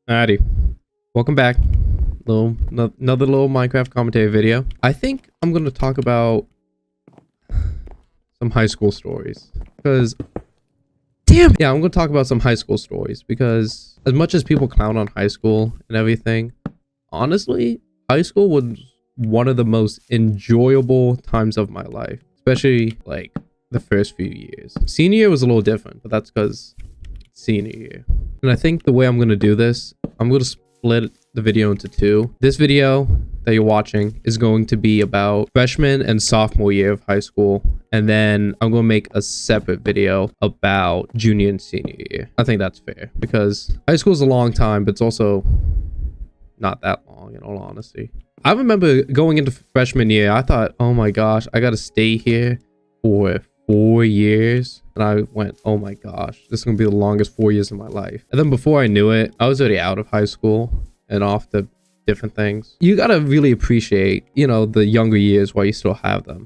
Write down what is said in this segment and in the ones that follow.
Alrighty, welcome back. Another little Minecraft commentary video. I think I'm gonna talk about some high school stories because, yeah, I'm gonna talk about some high school stories because as much as people clown on high school and everything, honestly, high school was one of the most enjoyable times of my life, especially like the first few years. Senior year was a little different, but that's because senior year. And I think the way I'm going to do this, I'm going to split the video into two. This video that you're watching is going to be about freshman and sophomore year of high school. And then I'm going to make a separate video about junior and senior year. I think that's fair because high school is a long time, but it's also not that long in all honesty. I remember going into freshman year, I thought, oh my gosh, I got to stay here for 4 years. And I went, oh my gosh, this is gonna be the longest 4 years of my life. And then before I knew it, I was already out of high school and off to different things. You gotta really appreciate, you know, the younger years while you still have them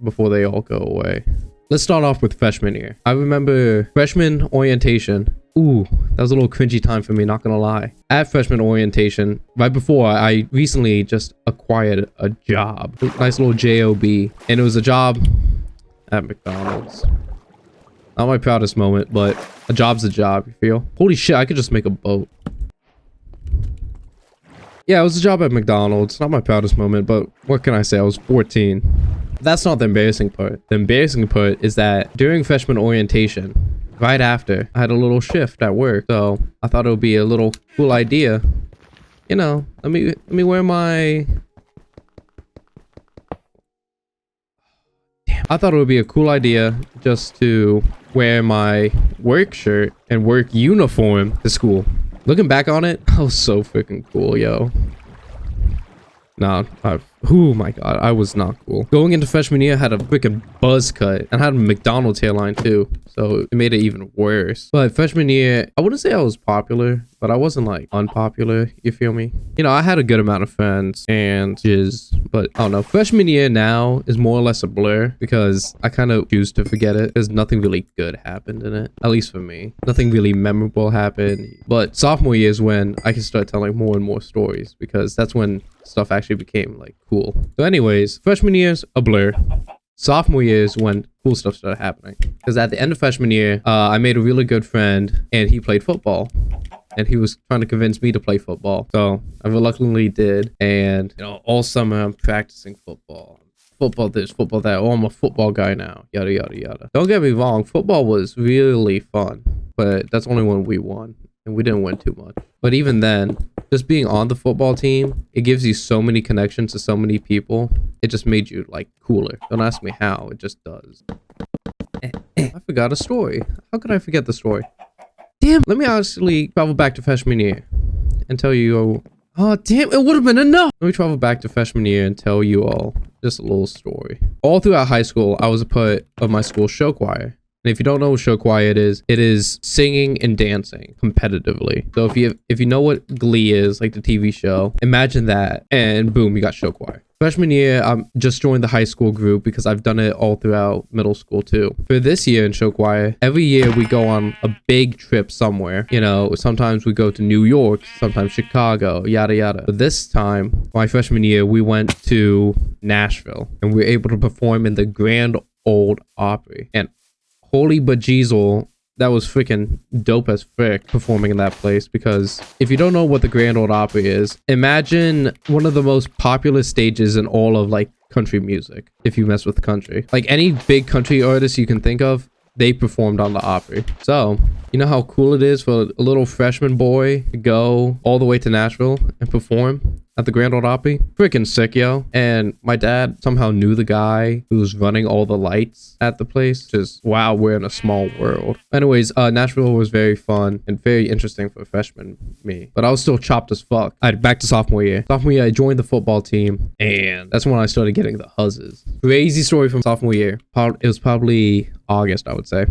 before they all go away. Let's start off with freshman year. I remember freshman orientation. Ooh, that was a little cringy time for me, not gonna lie. At freshman orientation, right before, I recently just acquired a job. Nice little job. And it was a job at McDonald's. Not my proudest moment, but a job's a job, you feel? Holy shit, I could just make a boat. Yeah, it was a job at McDonald's. Not my proudest moment, but what can I say? I was 14. That's not the embarrassing part. The embarrassing part is that during freshman orientation, right after, I had a little shift at work. So I thought it would be a little cool idea. You know, let me wear my... I thought it would be a cool idea just to wear my work shirt and work uniform to school. Looking back on it, I was so freaking cool, yo. Nah, oh my god, I was not cool. Going into freshman year, I had a freaking buzz cut and I had a McDonald's hairline too, so it made it even worse. But freshman year, I wouldn't say I was popular, but I wasn't like unpopular, you feel me? You know, I had a good amount of friends and but I don't know. Freshman year now is more or less a blur because I kind of choose to forget it because nothing really good happened in it, at least for me. Nothing really memorable happened. But sophomore year is when I can start telling more and more stories because that's when stuff actually became like cool. So anyways, freshman year's a blur. Sophomore year is when cool stuff started happening because at the end of freshman year, I made a really good friend and he played football and he was trying to convince me to play football. So I reluctantly did. And you know, all summer I'm practicing football this, football that. Oh, I'm a football guy now, yada yada yada. Don't get me wrong, football was really fun, but that's only when we won and we didn't win too much. But even then, just being on the football team, it gives you so many connections to so many people. It just made you like cooler. Don't ask me how, it just does. I forgot a story. How could I forget the story? Damn, let me actually travel back to freshman year and tell you, oh damn, it would have been enough. Let me travel back to freshman year and tell you all just a little story. All throughout high school, I was a part of my school show choir. And if you don't know what show choir it is singing and dancing competitively. So if you know what Glee is, like the TV show, imagine that and boom, you got show choir. Freshman year, I just joined the high school group because I've done it all throughout middle school too. For this year in show choir, every year we go on a big trip somewhere. You know, sometimes we go to New York, sometimes Chicago, yada yada. But this time, my freshman year, we went to Nashville and we were able to perform in the Grand Ole Opry. And holy bejesus, that was freaking dope as frick performing in that place because if you don't know what the Grand Ole Opry is, imagine one of the most popular stages in all of like country music if you mess with the country. Like any big country artist you can think of, they performed on the Opry. So, you know how cool it is for a little freshman boy to go all the way to Nashville and perform at the Grand Ole Opry? Freaking sick, yo. And my dad somehow knew the guy who was running all the lights at the place. Just, wow, we're in a small world. Anyways, Nashville was very fun and very interesting for freshman me. But I was still chopped as fuck. Back to sophomore year. Sophomore year, I joined the football team. And that's when I started getting the huzzes. Crazy story from sophomore year. It was probably August, I would say.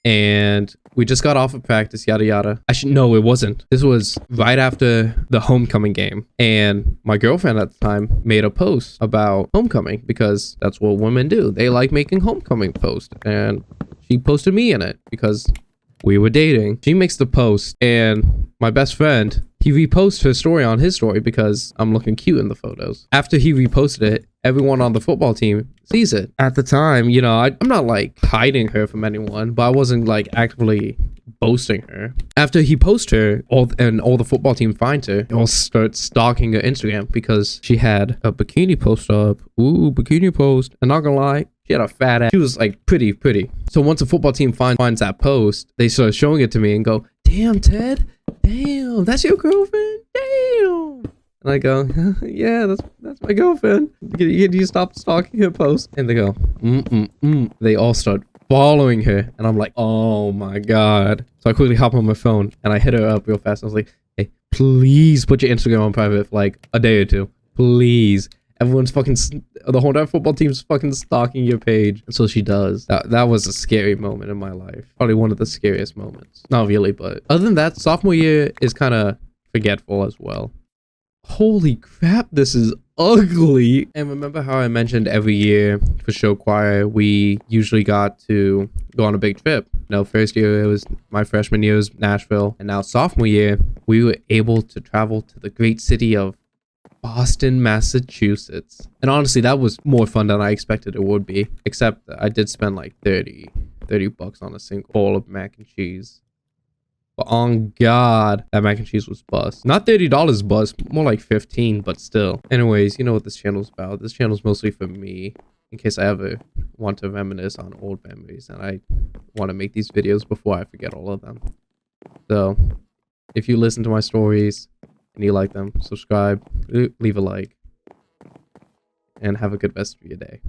And we just got off of practice, yada yada. No, it wasn't. This was right after the homecoming game. And my girlfriend at the time made a post about homecoming because that's what women do. They like making homecoming posts. And she posted me in it because we were dating. She makes the post and my best friend, He reposts her story on his story because I'm looking cute in the photos. After he reposted it, everyone on the football team sees it. At the time, you know, I'm not like hiding her from anyone, but I wasn't like actively boasting her. After he posted her, all the football team finds her, they all start stalking her Instagram because she had a bikini post up. Ooh, bikini post. And not gonna lie, she had a fat ass. She was like pretty. So once the football team finds that post, they start showing it to me and go, "Damn, Ted, damn, that's your girlfriend? Damn." And I go, "Yeah, that's my girlfriend. You stop stalking her post?" And they go, They all start following her, and I'm like, "Oh my god!" So I quickly hop on my phone and I hit her up real fast. I was like, "Hey, please put your Instagram on private for like a day or two, please." Everyone's fucking, the whole entire football team's fucking stalking your page. So she does. That was a scary moment in my life. Probably one of the scariest moments. Not really, but other than that, sophomore year is kind of forgetful as well. Holy crap, this is ugly. And remember how I mentioned every year for show choir, we usually got to go on a big trip. You know, first year, it was my freshman year, was Nashville. And now sophomore year, we were able to travel to the great city of Boston, Massachusetts. And honestly, that was more fun than I expected it would be. Except I did spend like 30 bucks on a single bowl of mac and cheese. But on God, that mac and cheese was bust. Not $30 bust, more like 15, but still. Anyways, you know what this channel's about. This channel's mostly for me, in case I ever want to reminisce on old memories. And I want to make these videos before I forget all of them. So, if you listen to my stories, and you like them, subscribe, leave a like, and have a good rest of your day.